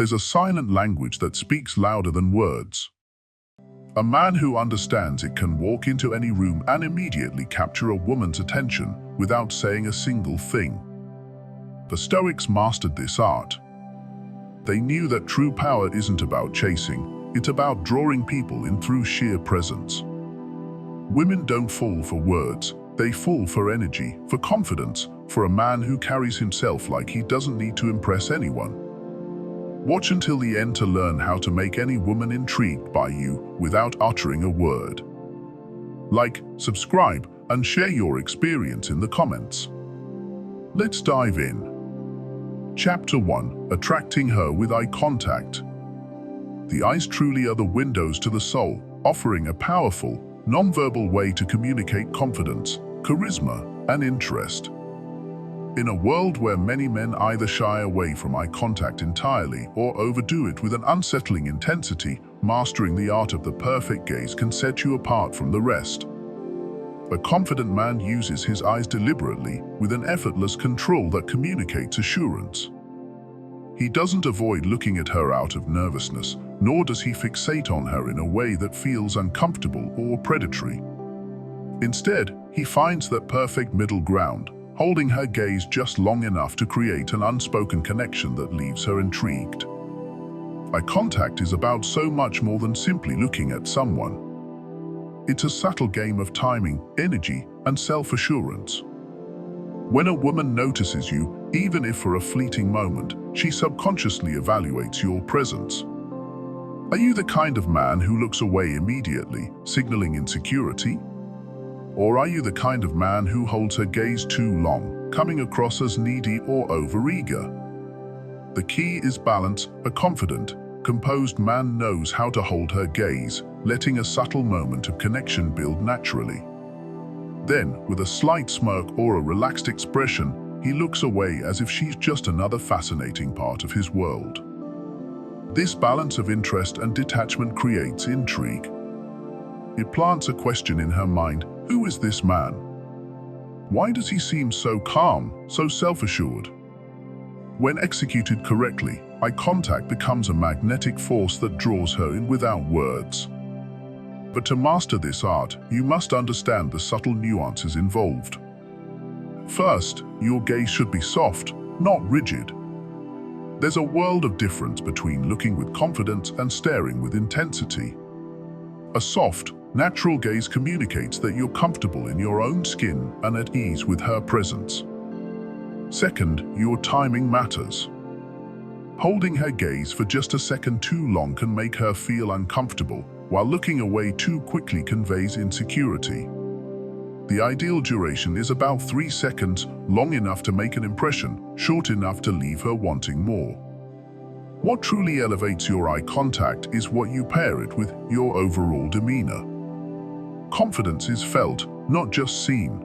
there's a silent language that speaks louder than words. A man who understands it can walk into any room and immediately capture a woman's attention without saying a single thing. The Stoics mastered this art. They knew that true power isn't about chasing, it's about drawing people in through sheer presence. Women don't fall for words, they fall for energy, for confidence, for a man who carries himself like he doesn't need to impress anyone. Watch until the end to learn how to make any woman intrigued by you without uttering a word. Like, subscribe, and share your experience in the comments. Let's dive in. Chapter 1. Attracting her with eye contact. The eyes truly are the windows to the soul, offering a powerful, nonverbal way to communicate confidence, charisma, and interest. In a world where many men either shy away from eye contact entirely or overdo it with an unsettling intensity, mastering the art of the perfect gaze can set you apart from the rest. A confident man uses his eyes deliberately, with an effortless control that communicates assurance. He doesn't avoid looking at her out of nervousness, nor does he fixate on her in a way that feels uncomfortable or predatory. Instead, he finds that perfect middle ground, holding her gaze just long enough to create an unspoken connection that leaves her intrigued. Eye contact is about so much more than simply looking at someone. It's a subtle game of timing, energy, and self-assurance. When a woman notices you, even if for a fleeting moment, she subconsciously evaluates your presence. Are you the kind of man who looks away immediately, signaling insecurity? Or are you the kind of man who holds her gaze too long, coming across as needy or overeager? The key is balance. A confident, composed man knows how to hold her gaze, letting a subtle moment of connection build naturally. Then, with a slight smirk or a relaxed expression, he looks away as if she's just another fascinating part of his world. This balance of interest and detachment creates intrigue. It plants a question in her mind: who is this man? Why does he seem so calm, so self-assured? When executed correctly, eye contact becomes a magnetic force that draws her in without words. But to master this art, you must understand the subtle nuances involved. First, your gaze should be soft, not rigid. There's a world of difference between looking with confidence and staring with intensity. A soft, natural gaze communicates that you're comfortable in your own skin and at ease with her presence. Second, your timing matters. Holding her gaze for just a second too long can make her feel uncomfortable, while looking away too quickly conveys insecurity. The ideal duration is about 3 seconds, long enough to make an impression, short enough to leave her wanting more. What truly elevates your eye contact is what you pair it with, your overall demeanor. Confidence is felt, not just seen.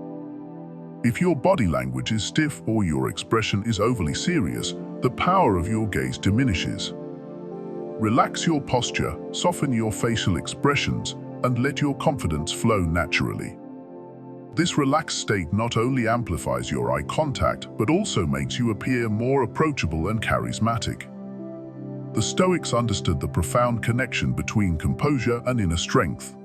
If your body language is stiff or your expression is overly serious, the power of your gaze diminishes. Relax your posture, soften your facial expressions, and let your confidence flow naturally. This relaxed state not only amplifies your eye contact, but also makes you appear more approachable and charismatic. The Stoics understood the profound connection between composure and inner strength.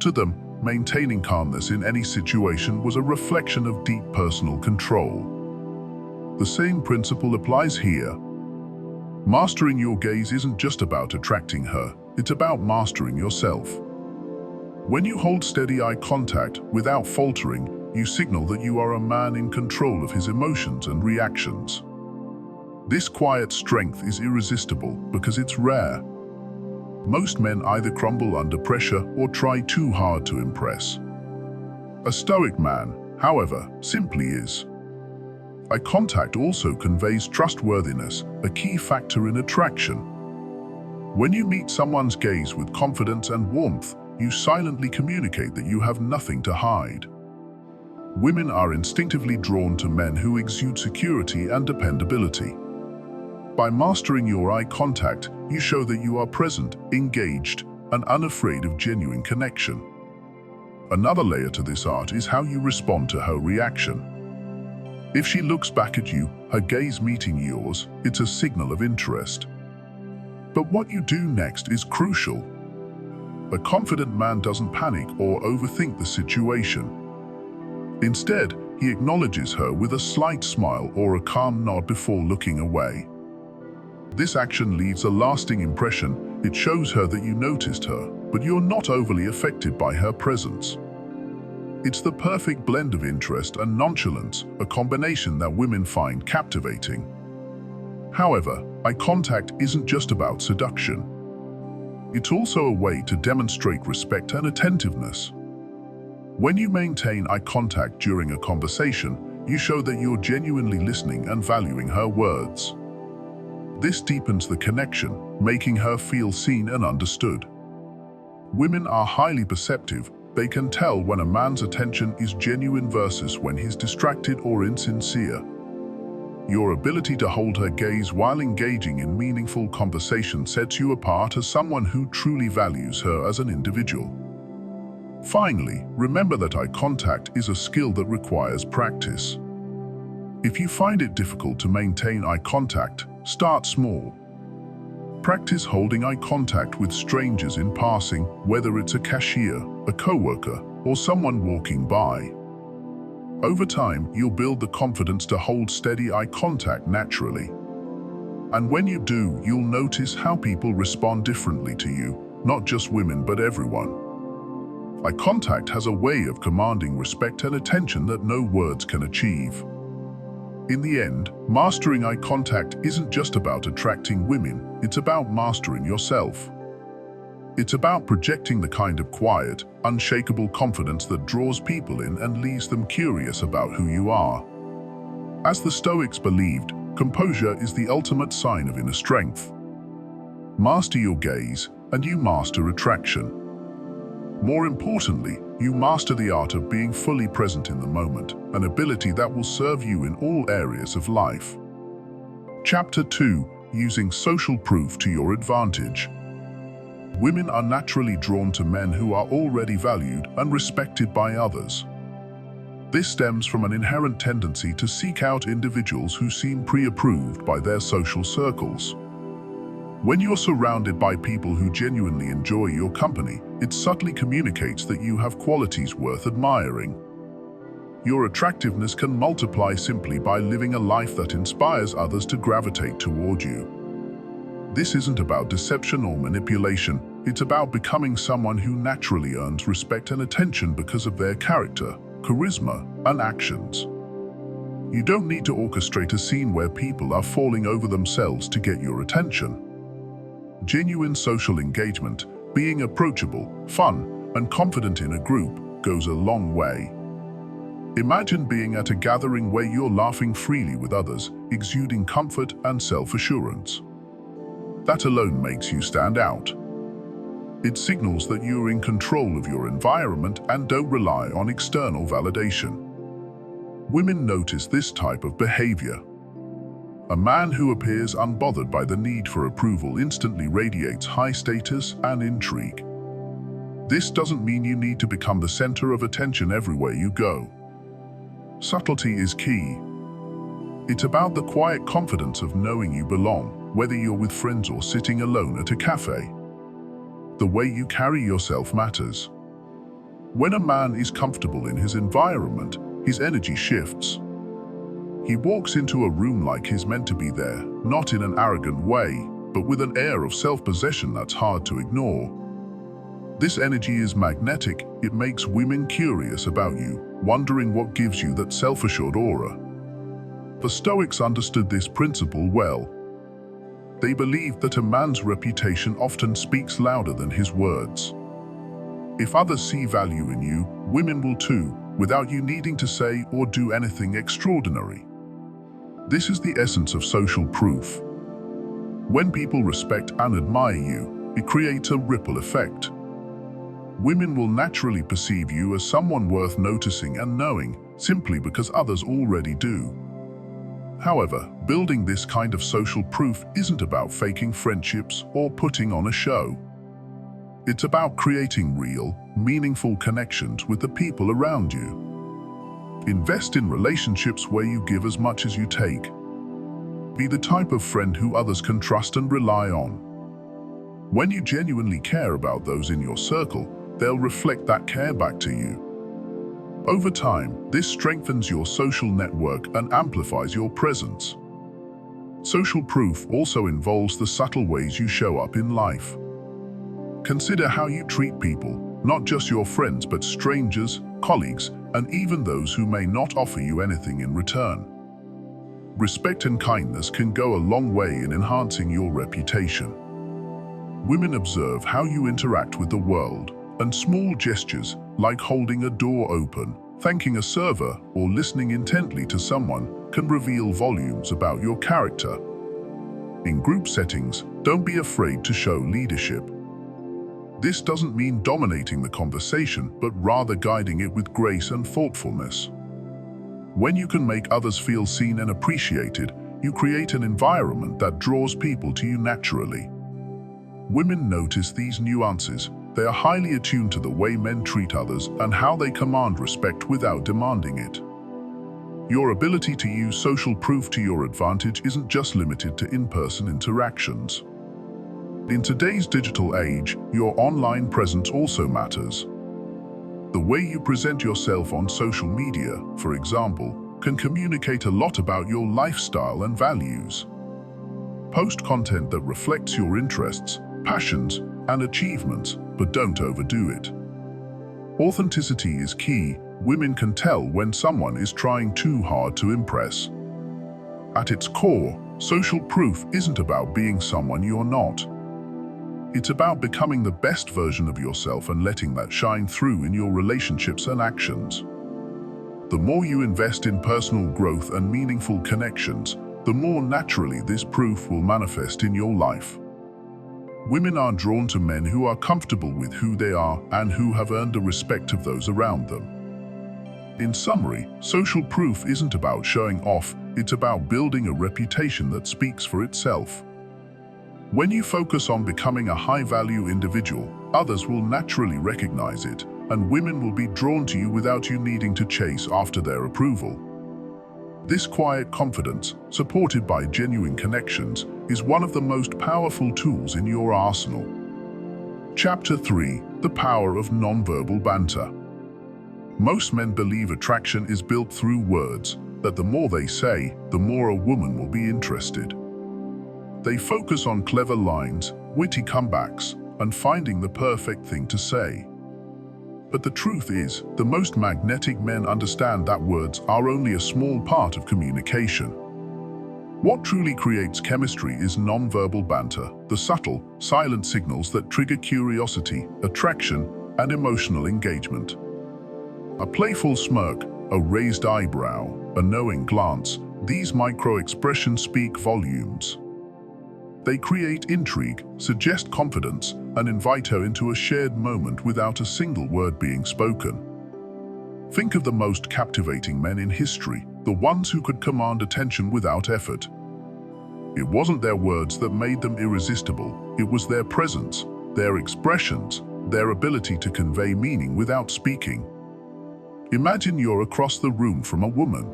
To them, maintaining calmness in any situation was a reflection of deep personal control. The same principle applies here. Mastering your gaze isn't just about attracting her, it's about mastering yourself. When you hold steady eye contact without faltering, you signal that you are a man in control of his emotions and reactions. This quiet strength is irresistible because it's rare. Most men either crumble under pressure or try too hard to impress. A Stoic man, however, simply is. Eye contact also conveys trustworthiness, a key factor in attraction. When you meet someone's gaze with confidence and warmth, you silently communicate that you have nothing to hide. Women are instinctively drawn to men who exude security and dependability. By mastering your eye contact, you show that you are present, engaged, and unafraid of genuine connection. Another layer to this art is how you respond to her reaction. If she looks back at you, her gaze meeting yours, it's a signal of interest. But what you do next is crucial. A confident man doesn't panic or overthink the situation. Instead, he acknowledges her with a slight smile or a calm nod before looking away. This action leaves a lasting impression. It shows her that you noticed her, but you're not overly affected by her presence. It's the perfect blend of interest and nonchalance, a combination that women find captivating. However, eye contact isn't just about seduction. It's also a way to demonstrate respect and attentiveness. When you maintain eye contact during a conversation, you show that you're genuinely listening and valuing her words. This deepens the connection, making her feel seen and understood. Women are highly perceptive. They can tell when a man's attention is genuine versus when he's distracted or insincere. Your ability to hold her gaze while engaging in meaningful conversation sets you apart as someone who truly values her as an individual. Finally, remember that eye contact is a skill that requires practice. If you find it difficult to maintain eye contact, start small. Practice holding eye contact with strangers in passing, whether it's a cashier, a coworker, or someone walking by. Over time, you'll build the confidence to hold steady eye contact naturally. And when you do, you'll notice how people respond differently to you, not just women but everyone. Eye contact has a way of commanding respect and attention that no words can achieve. In the end, mastering eye contact isn't just about attracting women, it's about mastering yourself. It's about projecting the kind of quiet, unshakable confidence that draws people in and leaves them curious about who you are. As the Stoics believed, composure is the ultimate sign of inner strength. Master your gaze, and you master attraction. More importantly, you master the art of being fully present in the moment, an ability that will serve you in all areas of life. Chapter 2: Using social proof to your advantage. Women are naturally drawn to men who are already valued and respected by others. This stems from an inherent tendency to seek out individuals who seem pre-approved by their social circles. When you're surrounded by people who genuinely enjoy your company, it subtly communicates that you have qualities worth admiring. Your attractiveness can multiply simply by living a life that inspires others to gravitate toward you. This isn't about deception or manipulation, it's about becoming someone who naturally earns respect and attention because of their character, charisma, and actions. You don't need to orchestrate a scene where people are falling over themselves to get your attention. Genuine social engagement, being approachable, fun, and confident in a group goes a long way. Imagine being at a gathering where you're laughing freely with others, exuding comfort and self-assurance. That alone makes you stand out. It signals that you're in control of your environment and don't rely on external validation. Women notice this type of behavior. A man who appears unbothered by the need for approval instantly radiates high status and intrigue. This doesn't mean you need to become the center of attention everywhere you go. Subtlety is key. It's about the quiet confidence of knowing you belong, whether you're with friends or sitting alone at a cafe. The way you carry yourself matters. When a man is comfortable in his environment, his energy shifts. He walks into a room like he's meant to be there, not in an arrogant way, but with an air of self-possession that's hard to ignore. This energy is magnetic. It makes women curious about you, wondering what gives you that self-assured aura. The Stoics understood this principle well. They believed that a man's reputation often speaks louder than his words. If others see value in you, women will too, without you needing to say or do anything extraordinary. This is the essence of social proof. When people respect and admire you, it creates a ripple effect. Women will naturally perceive you as someone worth noticing and knowing, simply because others already do. However, building this kind of social proof isn't about faking friendships or putting on a show. It's about creating real, meaningful connections with the people around you. Invest in relationships where you give as much as you take. Be the type of friend who others can trust and rely on. When you genuinely care about those in your circle, they'll reflect that care back to you. Over time, this strengthens your social network and amplifies your presence. Social proof also involves the subtle ways you show up in life. Consider how you treat people, not just your friends but strangers, colleagues, and even those who may not offer you anything in return. Respect and kindness can go a long way in enhancing your reputation. Women observe how you interact with the world, and small gestures, like holding a door open, thanking a server, or listening intently to someone, can reveal volumes about your character. In group settings, don't be afraid to show leadership. This doesn't mean dominating the conversation, but rather guiding it with grace and thoughtfulness. When you can make others feel seen and appreciated, you create an environment that draws people to you naturally. Women notice these nuances. They are highly attuned to the way men treat others and how they command respect without demanding it. Your ability to use social proof to your advantage isn't just limited to in-person interactions. In today's digital age, your online presence also matters. The way you present yourself on social media, for example, can communicate a lot about your lifestyle and values. Post content that reflects your interests, passions, and achievements, but don't overdo it. Authenticity is key. Women can tell when someone is trying too hard to impress. At its core, social proof isn't about being someone you're not. It's about becoming the best version of yourself and letting that shine through in your relationships and actions. The more you invest in personal growth and meaningful connections, the more naturally this proof will manifest in your life. Women are drawn to men who are comfortable with who they are and who have earned the respect of those around them. In summary, social proof isn't about showing off, it's about building a reputation that speaks for itself. When you focus on becoming a high-value individual, others will naturally recognize it, and women will be drawn to you without you needing to chase after their approval. This quiet confidence, supported by genuine connections, is one of the most powerful tools in your arsenal. Chapter 3: The Power of Nonverbal Banter. Most men believe attraction is built through words, that the more they say, the more a woman will be interested. They focus on clever lines, witty comebacks, and finding the perfect thing to say. But the truth is, the most magnetic men understand that words are only a small part of communication. What truly creates chemistry is nonverbal banter, the subtle, silent signals that trigger curiosity, attraction, and emotional engagement. A playful smirk, a raised eyebrow, a knowing glance, these micro-expressions speak volumes. They create intrigue, suggest confidence, and invite her into a shared moment without a single word being spoken. Think of the most captivating men in history, the ones who could command attention without effort. It wasn't their words that made them irresistible, it was their presence, their expressions, their ability to convey meaning without speaking. Imagine you're across the room from a woman.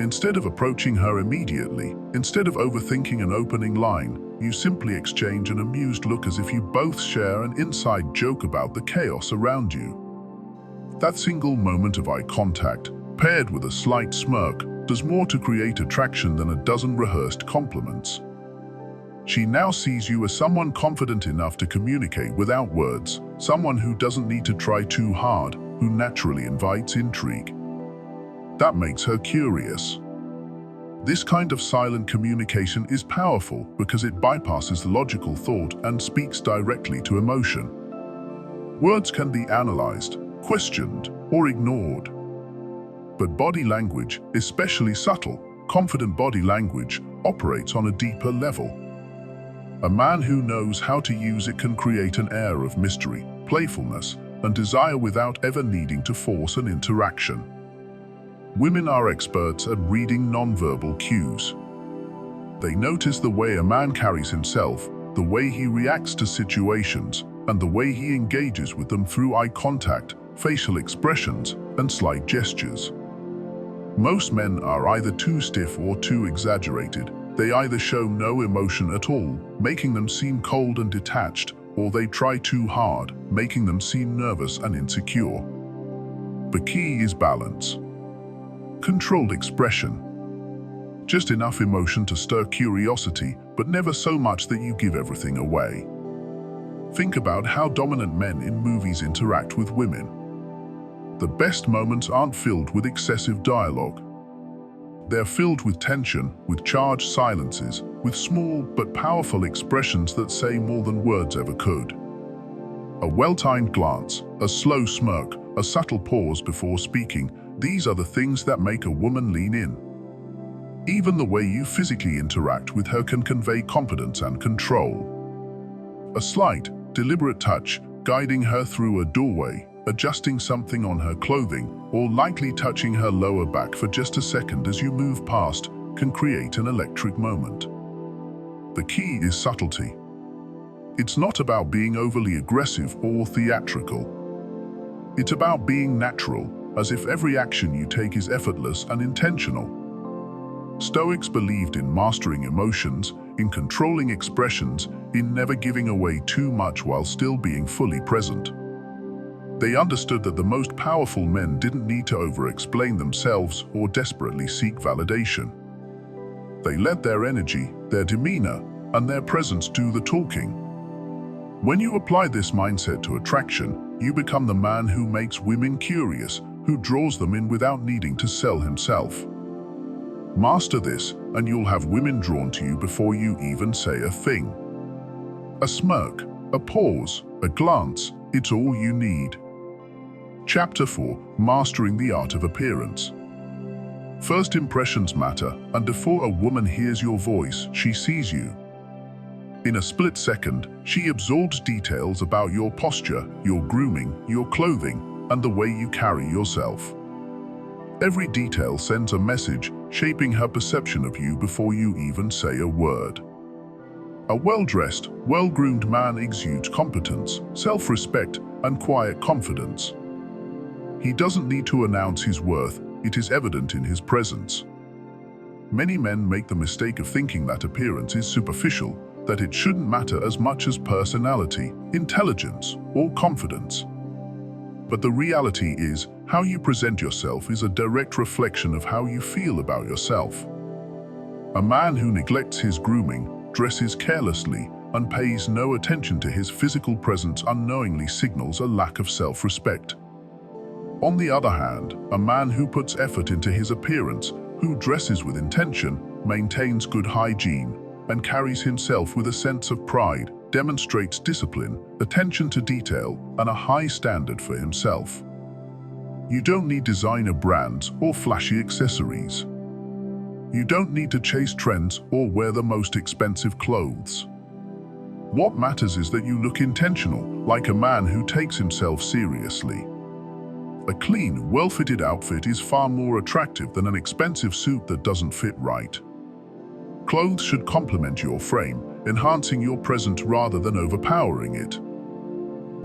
Instead of approaching her immediately, instead of overthinking an opening line, you simply exchange an amused look as if you both share an inside joke about the chaos around you. That single moment of eye contact, paired with a slight smirk, does more to create attraction than a dozen rehearsed compliments. She now sees you as someone confident enough to communicate without words, someone who doesn't need to try too hard, who naturally invites intrigue. That makes her curious. This kind of silent communication is powerful because it bypasses logical thought and speaks directly to emotion. Words can be analyzed, questioned, or ignored. But body language, especially subtle, confident body language, operates on a deeper level. A man who knows how to use it can create an air of mystery, playfulness, and desire without ever needing to force an interaction. Women are experts at reading nonverbal cues. They notice the way a man carries himself, the way he reacts to situations, and the way he engages with them through eye contact, facial expressions, and slight gestures. Most men are either too stiff or too exaggerated, They either show no emotion at all, making them seem cold and detached, or they try too hard, making them seem nervous and insecure. The key is balance. Controlled expression. Just enough emotion to stir curiosity, but never so much that you give everything away. Think about how dominant men in movies interact with women. The best moments aren't filled with excessive dialogue. They're filled with tension, with charged silences, with small but powerful expressions that say more than words ever could. A well-timed glance, a slow smirk, a subtle pause before speaking, these are the things that make a woman lean in. Even the way you physically interact with her can convey confidence and control. A slight, deliberate touch, guiding her through a doorway, adjusting something on her clothing, or lightly touching her lower back for just a second as you move past, can create an electric moment. The key is subtlety. It's not about being overly aggressive or theatrical. It's about being natural, as if every action you take is effortless and intentional. Stoics believed in mastering emotions, in controlling expressions, in never giving away too much while still being fully present. They understood that the most powerful men didn't need to over-explain themselves or desperately seek validation. They let their energy, their demeanor, and their presence do the talking. When you apply this mindset to attraction, you become the man who makes women curious, who draws them in without needing to sell himself. Master this, and you'll have women drawn to you before you even say a thing. A smirk, a pause, a glance, it's all you need. Chapter 4. Mastering the Art of Appearance. First impressions matter, and before a woman hears your voice, she sees you. In a split second, she absorbs details about your posture, your grooming, your clothing, and the way you carry yourself. Every detail sends a message, shaping her perception of you before you even say a word. A well-dressed, well-groomed man exudes competence, self-respect, and quiet confidence. He doesn't need to announce his worth, it is evident in his presence. Many men make the mistake of thinking that appearance is superficial, that it shouldn't matter as much as personality, intelligence, or confidence. But the reality is, how you present yourself is a direct reflection of how you feel about yourself. A man who neglects his grooming, dresses carelessly, and pays no attention to his physical presence unknowingly signals a lack of self-respect. On the other hand, a man who puts effort into his appearance, who dresses with intention, maintains good hygiene, and carries himself with a sense of pride, demonstrates discipline, attention to detail, and a high standard for himself. You don't need designer brands or flashy accessories. You don't need to chase trends or wear the most expensive clothes. What matters is that you look intentional, like a man who takes himself seriously. A clean, well-fitted outfit is far more attractive than an expensive suit that doesn't fit right. Clothes should complement your frame, enhancing your presence rather than overpowering it.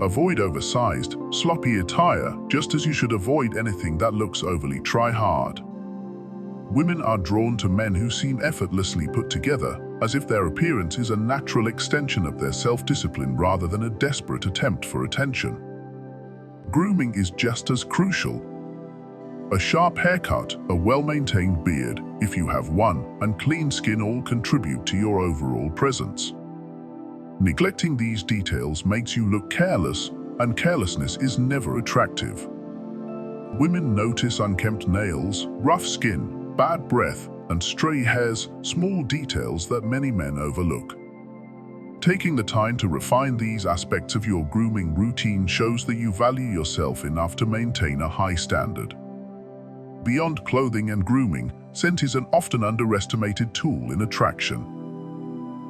Avoid oversized, sloppy attire, just as you should avoid anything that looks overly try-hard. Women are drawn to men who seem effortlessly put together, as if their appearance is a natural extension of their self-discipline rather than a desperate attempt for attention. Grooming is just as crucial. A sharp haircut, a well-maintained beard, if you have one, and clean skin all contribute to your overall presence. Neglecting these details makes you look careless, and carelessness is never attractive. Women notice unkempt nails, rough skin, bad breath, and stray hairs, small details that many men overlook. Taking the time to refine these aspects of your grooming routine shows that you value yourself enough to maintain a high standard. Beyond clothing and grooming, scent is an often underestimated tool in attraction.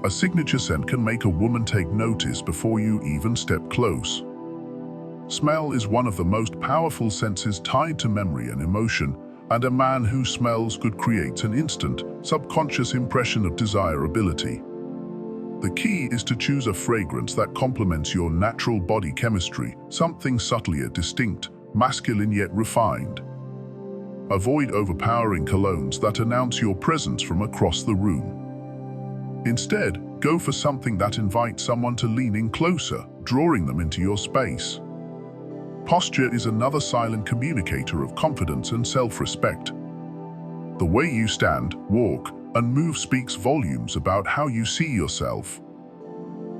A signature scent can make a woman take notice before you even step close. Smell is one of the most powerful senses tied to memory and emotion, and a man who smells good creates an instant, subconscious impression of desirability. The key is to choose a fragrance that complements your natural body chemistry, something subtle yet distinct, masculine yet refined. Avoid overpowering colognes that announce your presence from across the room. Instead, go for something that invites someone to lean in closer, drawing them into your space. Posture is another silent communicator of confidence and self-respect. The way you stand, walk, and move speaks volumes about how you see yourself.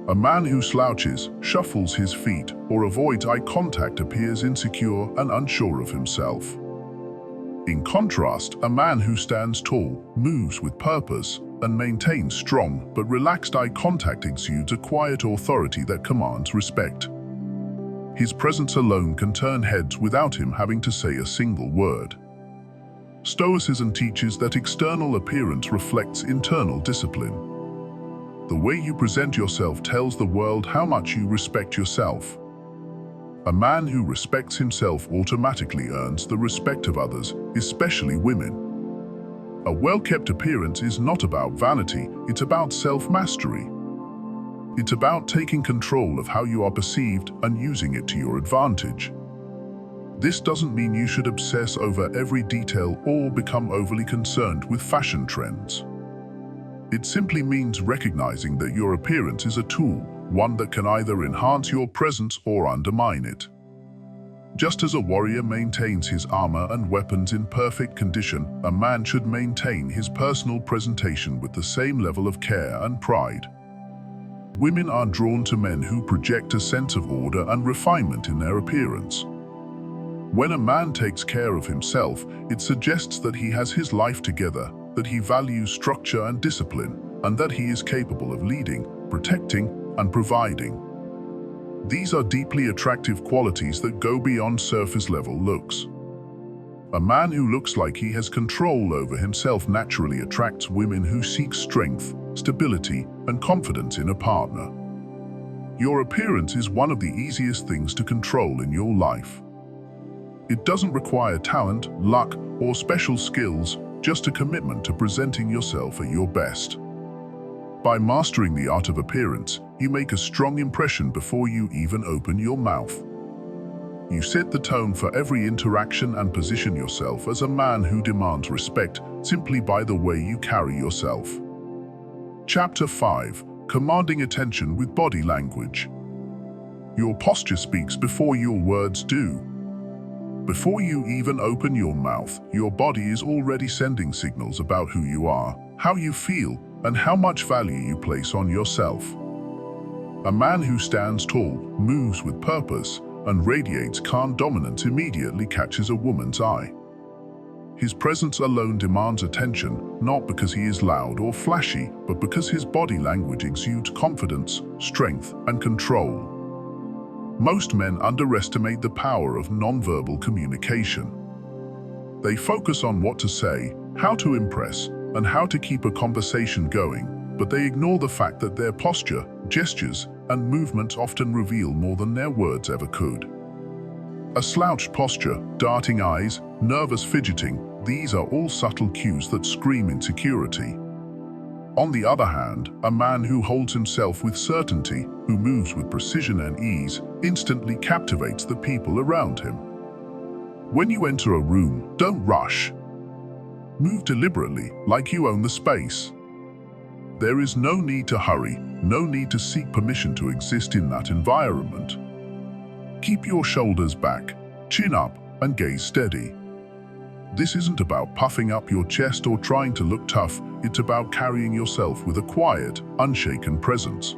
A man who slouches, shuffles his feet, or avoids eye contact appears insecure and unsure of himself. In contrast, a man who stands tall, moves with purpose, and maintains strong but relaxed eye contact exudes a quiet authority that commands respect. His presence alone can turn heads without him having to say a single word. Stoicism teaches that external appearance reflects internal discipline. The way you present yourself tells the world how much you respect yourself. A man who respects himself automatically earns the respect of others, especially women. A well-kept appearance is not about vanity, it's about self-mastery. It's about taking control of how you are perceived and using it to your advantage. This doesn't mean you should obsess over every detail or become overly concerned with fashion trends. It simply means recognizing that your appearance is a tool, one that can either enhance your presence or undermine it. Just as a warrior maintains his armor and weapons in perfect condition, a man should maintain his personal presentation with the same level of care and pride. Women are drawn to men who project a sense of order and refinement in their appearance. When a man takes care of himself, it suggests that he has his life together, that he values structure and discipline, and that he is capable of leading, protecting, and providing. These are deeply attractive qualities that go beyond surface-level looks. A man who looks like he has control over himself naturally attracts women who seek strength, stability, and confidence in a partner. Your appearance is one of the easiest things to control in your life. It doesn't require talent, luck, or special skills, just a commitment to presenting yourself at your best. By mastering the art of appearance, you make a strong impression before you even open your mouth. You set the tone for every interaction and position yourself as a man who demands respect simply by the way you carry yourself. Chapter 5. Commanding attention with body language. Your posture speaks before your words do. Before you even open your mouth, your body is already sending signals about who you are, how you feel, and how much value you place on yourself. A man who stands tall, moves with purpose, and radiates calm dominance immediately catches a woman's eye. His presence alone demands attention, not because he is loud or flashy, but because his body language exudes confidence, strength, and control. Most men underestimate the power of nonverbal communication. They focus on what to say, how to impress, and how to keep a conversation going, but they ignore the fact that their posture, gestures, and movements often reveal more than their words ever could. A slouched posture, darting eyes, nervous fidgeting, these are all subtle cues that scream insecurity. On the other hand, a man who holds himself with certainty, who moves with precision and ease, instantly captivates the people around him. When you enter a room, don't rush. Move deliberately, like you own the space. There is no need to hurry, no need to seek permission to exist in that environment. Keep your shoulders back, chin up, and gaze steady. This isn't about puffing up your chest or trying to look tough, it's about carrying yourself with a quiet, unshaken presence.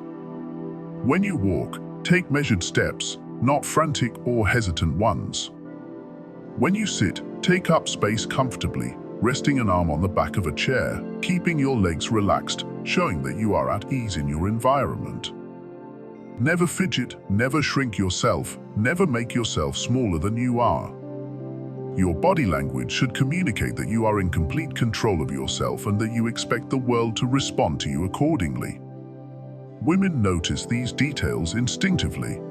When you walk, take measured steps, not frantic or hesitant ones. When you sit, take up space comfortably, resting an arm on the back of a chair, keeping your legs relaxed, showing that you are at ease in your environment. Never fidget, never shrink yourself, never make yourself smaller than you are. Your body language should communicate that you are in complete control of yourself and that you expect the world to respond to you accordingly. Women notice these details instinctively.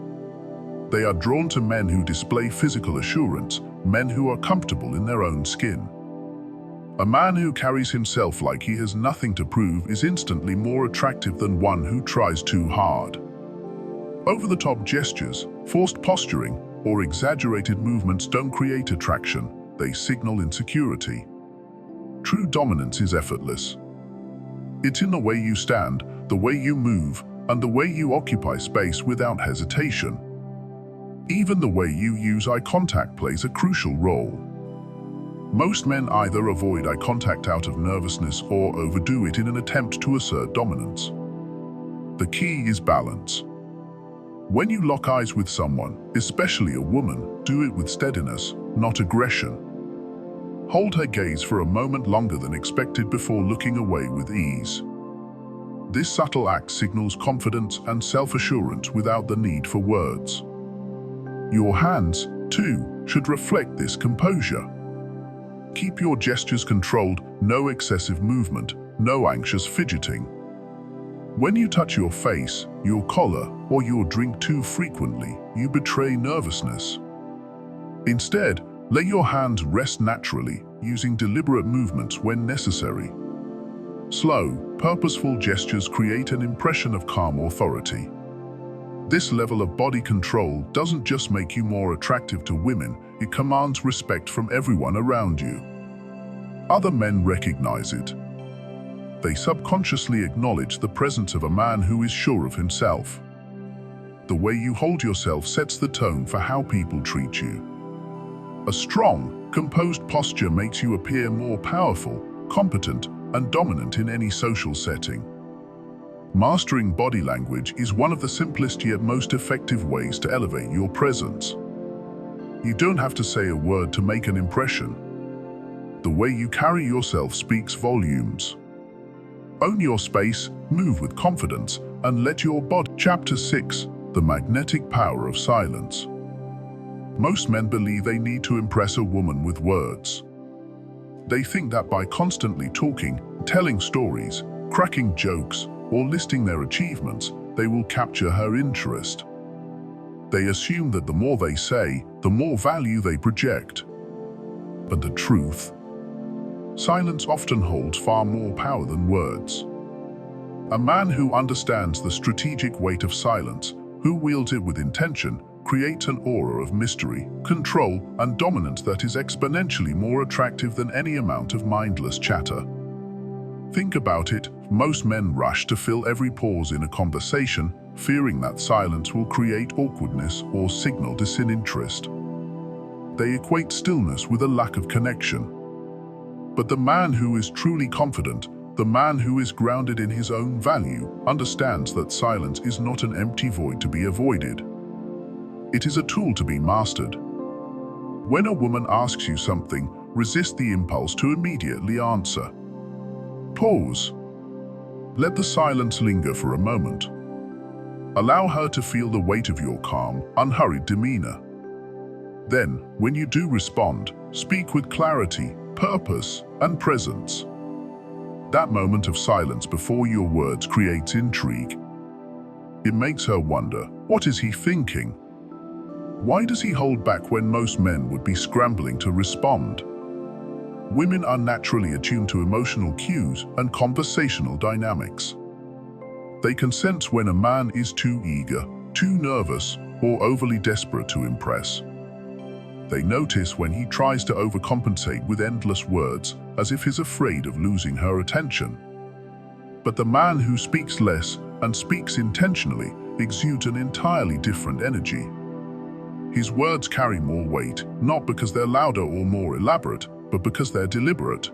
They are drawn to men who display physical assurance, men who are comfortable in their own skin. A man who carries himself like he has nothing to prove is instantly more attractive than one who tries too hard. Over-the-top gestures, forced posturing, or exaggerated movements don't create attraction, they signal insecurity. True dominance is effortless. It's in the way you stand, the way you move, and the way you occupy space without hesitation. Even the way you use eye contact plays a crucial role. Most men either avoid eye contact out of nervousness or overdo it in an attempt to assert dominance. The key is balance. When you lock eyes with someone, especially a woman, do it with steadiness, not aggression. Hold her gaze for a moment longer than expected before looking away with ease. This subtle act signals confidence and self-assurance without the need for words. Your hands, too, should reflect this composure. Keep your gestures controlled, no excessive movement, no anxious fidgeting. When you touch your face, your collar, or your drink too frequently, you betray nervousness. Instead, let your hands rest naturally, using deliberate movements when necessary. Slow, purposeful gestures create an impression of calm authority. This level of body control doesn't just make you more attractive to women, it commands respect from everyone around you. Other men recognize it. They subconsciously acknowledge the presence of a man who is sure of himself. The way you hold yourself sets the tone for how people treat you. A strong, composed posture makes you appear more powerful, competent, and dominant in any social setting. Mastering body language is one of the simplest yet most effective ways to elevate your presence. You don't have to say a word to make an impression. The way you carry yourself speaks volumes. Own your space, move with confidence, and let your body. Chapter 6: The Magnetic Power of Silence. Most men believe they need to impress a woman with words. They think that by constantly talking, telling stories, cracking jokes, or listing their achievements, they will capture her interest. They assume that the more they say, the more value they project. But the truth? Silence often holds far more power than words. A man who understands the strategic weight of silence, who wields it with intention, creates an aura of mystery, control, and dominance that is exponentially more attractive than any amount of mindless chatter. Think about it, most men rush to fill every pause in a conversation, fearing that silence will create awkwardness or signal disinterest. They equate stillness with a lack of connection. But the man who is truly confident, the man who is grounded in his own value, understands that silence is not an empty void to be avoided. It is a tool to be mastered. When a woman asks you something, resist the impulse to immediately answer. Pause. Let the silence linger for a moment. Allow her to feel the weight of your calm, unhurried demeanor. Then, when you do respond, speak with clarity, purpose, and presence. That moment of silence before your words creates intrigue. It makes her wonder, what is he thinking? Why does he hold back when most men would be scrambling to respond? Women are naturally attuned to emotional cues and conversational dynamics. They can sense when a man is too eager, too nervous, or overly desperate to impress. They notice when he tries to overcompensate with endless words, as if he's afraid of losing her attention. But the man who speaks less and speaks intentionally exudes an entirely different energy. His words carry more weight, not because they're louder or more elaborate, but because they're deliberate.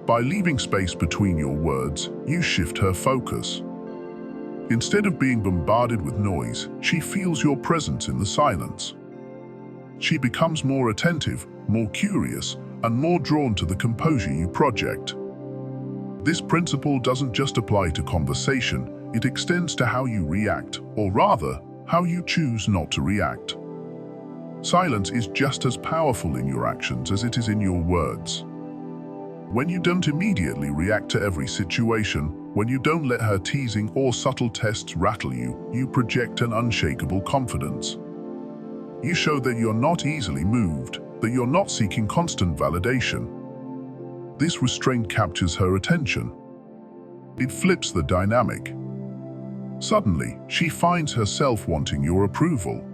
By leaving space between your words, you shift her focus. Instead of being bombarded with noise, she feels your presence in the silence. She becomes more attentive, more curious, and more drawn to the composure you project. This principle doesn't just apply to conversation, it extends to how you react, or rather, how you choose not to react. Silence is just as powerful in your actions as it is in your words. When you don't immediately react to every situation, when you don't let her teasing or subtle tests rattle you, you project an unshakable confidence. You show that you're not easily moved, that you're not seeking constant validation. This restraint captures her attention. It flips the dynamic. Suddenly, she finds herself wanting your approval.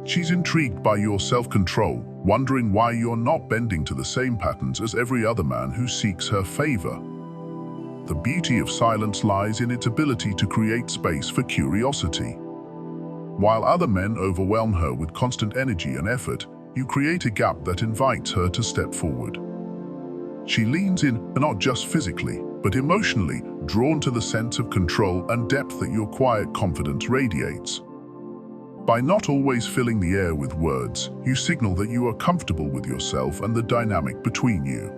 She's intrigued by your self-control, wondering why you're not bending to the same patterns as every other man who seeks her favor. The beauty of silence lies in its ability to create space for curiosity. While other men overwhelm her with constant energy and effort, you create a gap that invites her to step forward. She leans in, not just physically, but emotionally, drawn to the sense of control and depth that your quiet confidence radiates. By not always filling the air with words, you signal that you are comfortable with yourself and the dynamic between you.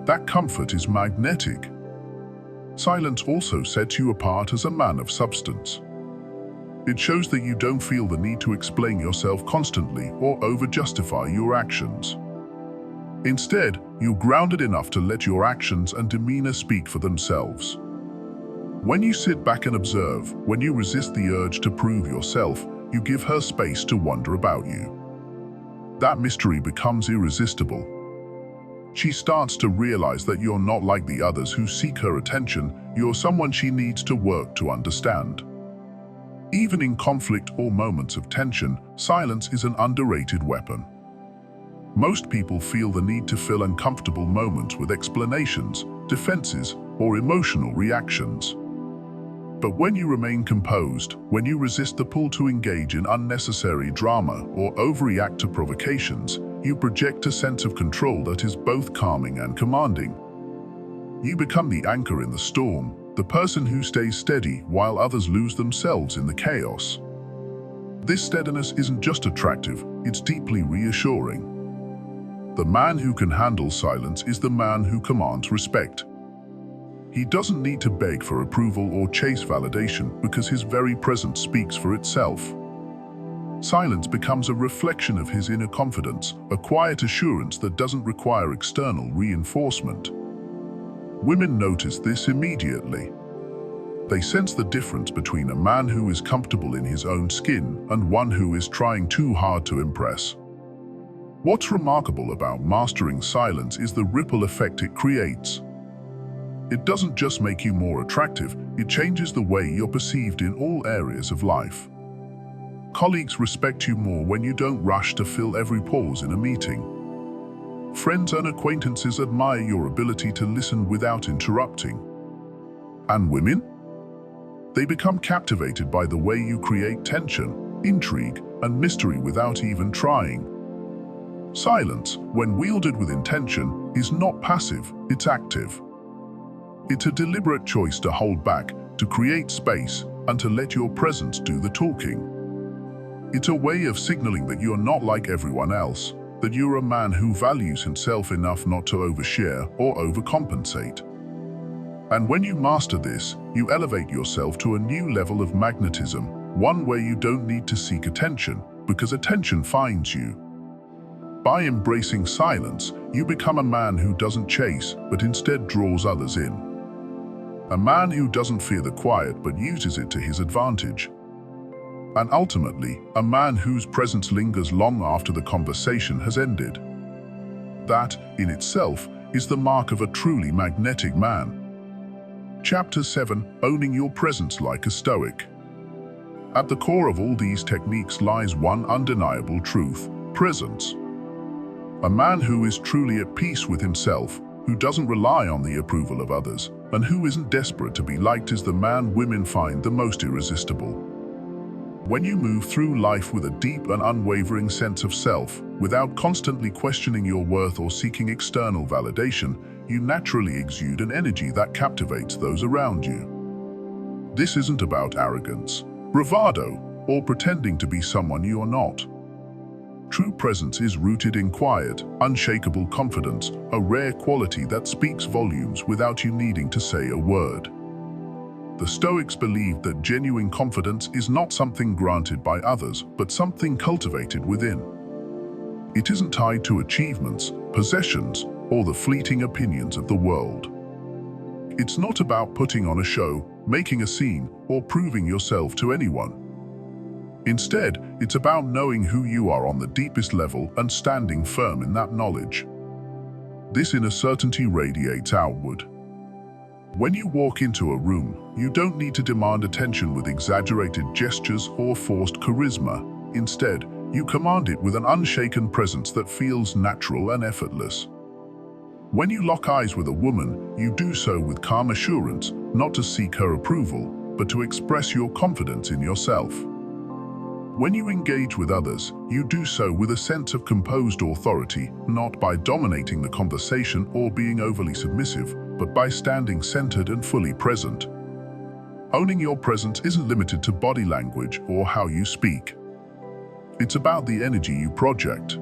That comfort is magnetic. Silence also sets you apart as a man of substance. It shows that you don't feel the need to explain yourself constantly or over-justify your actions. Instead, you're grounded enough to let your actions and demeanor speak for themselves. When you sit back and observe, when you resist the urge to prove yourself, you give her space to wonder about you. That mystery becomes irresistible. She starts to realize that you're not like the others who seek her attention, you're someone she needs to work to understand. Even in conflict or moments of tension, silence is an underrated weapon. Most people feel the need to fill uncomfortable moments with explanations, defenses, or emotional reactions. But when you remain composed, when you resist the pull to engage in unnecessary drama or overreact to provocations, you project a sense of control that is both calming and commanding. You become the anchor in the storm, the person who stays steady while others lose themselves in the chaos. This steadiness isn't just attractive, it's deeply reassuring. The man who can handle silence is the man who commands respect. He doesn't need to beg for approval or chase validation because his very presence speaks for itself. Silence becomes a reflection of his inner confidence, a quiet assurance that doesn't require external reinforcement. Women notice this immediately. They sense the difference between a man who is comfortable in his own skin and one who is trying too hard to impress. What's remarkable about mastering silence is the ripple effect it creates. It doesn't just make you more attractive, it changes the way you're perceived in all areas of life. Colleagues respect you more when you don't rush to fill every pause in a meeting. Friends and acquaintances admire your ability to listen without interrupting. And women? They become captivated by the way you create tension, intrigue, and mystery without even trying. Silence, when wielded with intention, is not passive, it's active. It's a deliberate choice to hold back, to create space, and to let your presence do the talking. It's a way of signaling that you're not like everyone else, that you're a man who values himself enough not to overshare or overcompensate. And when you master this, you elevate yourself to a new level of magnetism, one where you don't need to seek attention, because attention finds you. By embracing silence, you become a man who doesn't chase, but instead draws others in. A man who doesn't fear the quiet, but uses it to his advantage. And ultimately, a man whose presence lingers long after the conversation has ended. That, in itself, is the mark of a truly magnetic man. Chapter 7: Owning Your Presence Like a Stoic. At the core of all these techniques lies one undeniable truth: presence. A man who is truly at peace with himself, who doesn't rely on the approval of others, and who isn't desperate to be liked is the man women find the most irresistible. When you move through life with a deep and unwavering sense of self, without constantly questioning your worth or seeking external validation, you naturally exude an energy that captivates those around you. This isn't about arrogance, bravado, or pretending to be someone you are not. True presence is rooted in quiet, unshakable confidence, a rare quality that speaks volumes without you needing to say a word. The Stoics believed that genuine confidence is not something granted by others, but something cultivated within. It isn't tied to achievements, possessions, or the fleeting opinions of the world. It's not about putting on a show, making a scene, or proving yourself to anyone. Instead, it's about knowing who you are on the deepest level and standing firm in that knowledge. This inner certainty radiates outward. When you walk into a room, you don't need to demand attention with exaggerated gestures or forced charisma. Instead, you command it with an unshaken presence that feels natural and effortless. When you lock eyes with a woman, you do so with calm assurance, not to seek her approval, but to express your confidence in yourself. When you engage with others, you do so with a sense of composed authority, not by dominating the conversation or being overly submissive, but by standing centered and fully present. Owning your presence isn't limited to body language or how you speak. It's about the energy you project.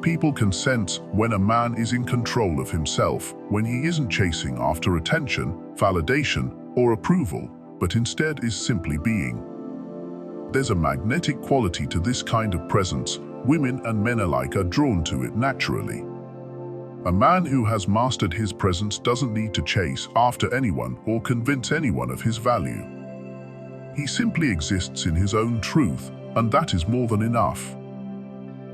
People can sense when a man is in control of himself, when he isn't chasing after attention, validation, or approval, but instead is simply being. There's a magnetic quality to this kind of presence. Women and men alike are drawn to it naturally. A man who has mastered his presence doesn't need to chase after anyone or convince anyone of his value. He simply exists in his own truth, and that is more than enough.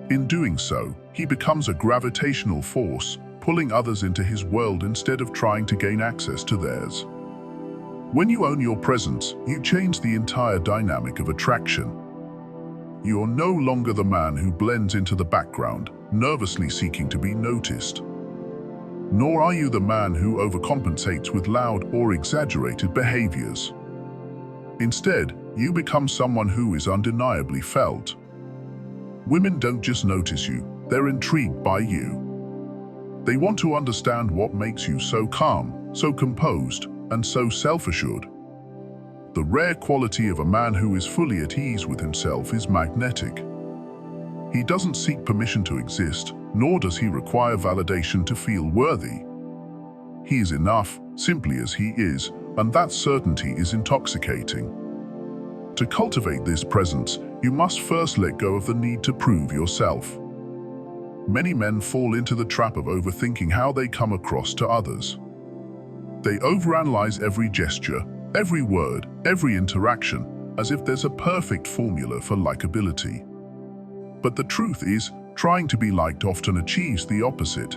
In doing so, he becomes a gravitational force, pulling others into his world instead of trying to gain access to theirs. When you own your presence, you change the entire dynamic of attraction. You're no longer the man who blends into the background, nervously seeking to be noticed. Nor are you the man who overcompensates with loud or exaggerated behaviors. Instead, you become someone who is undeniably felt. Women don't just notice you, they're intrigued by you. They want to understand what makes you so calm, so composed, and so self-assured. The rare quality of a man who is fully at ease with himself is magnetic. He doesn't seek permission to exist, nor does he require validation to feel worthy. He is enough, simply as he is, and that certainty is intoxicating. To cultivate this presence, you must first let go of the need to prove yourself. Many men fall into the trap of overthinking how they come across to others. They overanalyze every gesture, every word, every interaction, as if there's a perfect formula for likability. But the truth is, trying to be liked often achieves the opposite.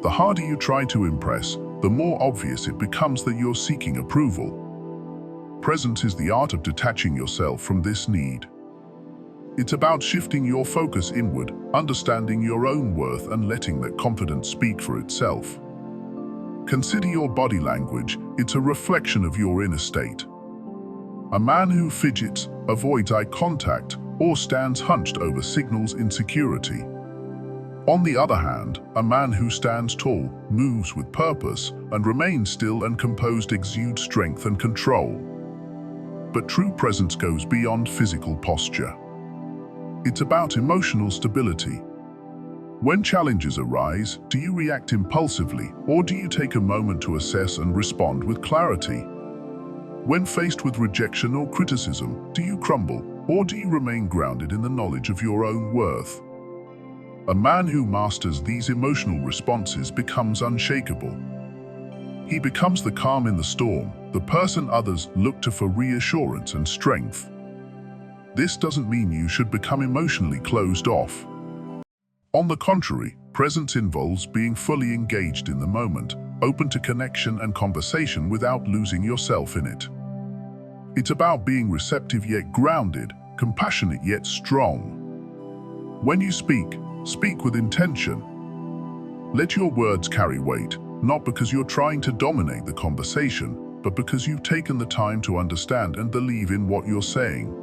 The harder you try to impress, the more obvious it becomes that you're seeking approval. Presence is the art of detaching yourself from this need. It's about shifting your focus inward, understanding your own worth and letting that confidence speak for itself. Consider your body language. It's a reflection of your inner state. A man who fidgets, avoids eye contact, or stands hunched over signals insecurity. On the other hand, a man who stands tall, moves with purpose, and remains still and composed exudes strength and control. But true presence goes beyond physical posture. It's about emotional stability. When challenges arise, do you react impulsively, or do you take a moment to assess and respond with clarity? When faced with rejection or criticism, do you crumble, or do you remain grounded in the knowledge of your own worth? A man who masters these emotional responses becomes unshakable. He becomes the calm in the storm, the person others look to for reassurance and strength. This doesn't mean you should become emotionally closed off. On the contrary, presence involves being fully engaged in the moment, open to connection and conversation without losing yourself in it. It's about being receptive yet grounded, compassionate yet strong. When you speak, speak with intention. Let your words carry weight, not because you're trying to dominate the conversation, but because you've taken the time to understand and believe in what you're saying.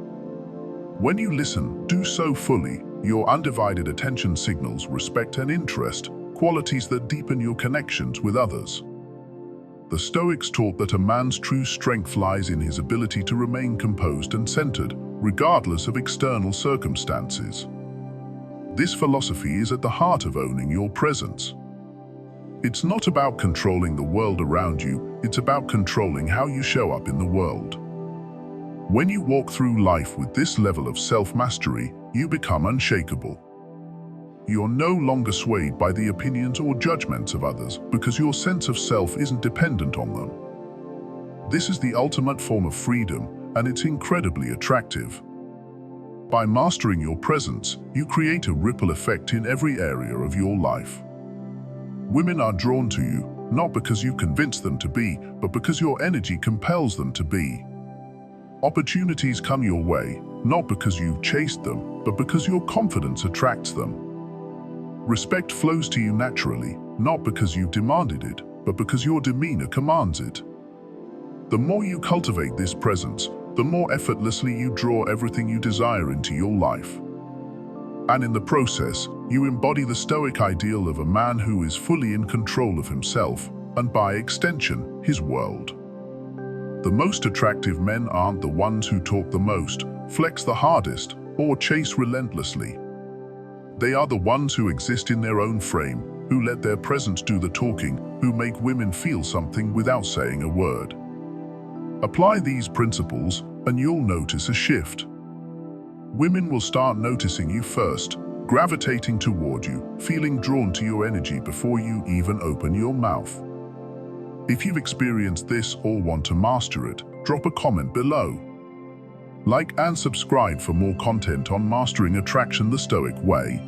When you listen, do so fully. Your undivided attention signals respect and interest, qualities that deepen your connections with others. The Stoics taught that a man's true strength lies in his ability to remain composed and centered, regardless of external circumstances. This philosophy is at the heart of owning your presence. It's not about controlling the world around you, it's about controlling how you show up in the world. When you walk through life with this level of self-mastery, you become unshakable. You're no longer swayed by the opinions or judgments of others because your sense of self isn't dependent on them. This is the ultimate form of freedom, and it's incredibly attractive. By mastering your presence, you create a ripple effect in every area of your life. Women are drawn to you, not because you convince them to be, but because your energy compels them to be. Opportunities come your way, not because you've chased them, but because your confidence attracts them. Respect flows to you naturally, not because you've demanded it, but because your demeanor commands it. The more you cultivate this presence, the more effortlessly you draw everything you desire into your life. And in the process, you embody the Stoic ideal of a man who is fully in control of himself, and by extension, his world. The most attractive men aren't the ones who talk the most, flex the hardest, or chase relentlessly. They are the ones who exist in their own frame, who let their presence do the talking, who make women feel something without saying a word. Apply these principles, and you'll notice a shift. Women will start noticing you first, gravitating toward you, feeling drawn to your energy before you even open your mouth. If you've experienced this or want to master it, drop a comment below. Like and subscribe for more content on mastering attraction the Stoic way.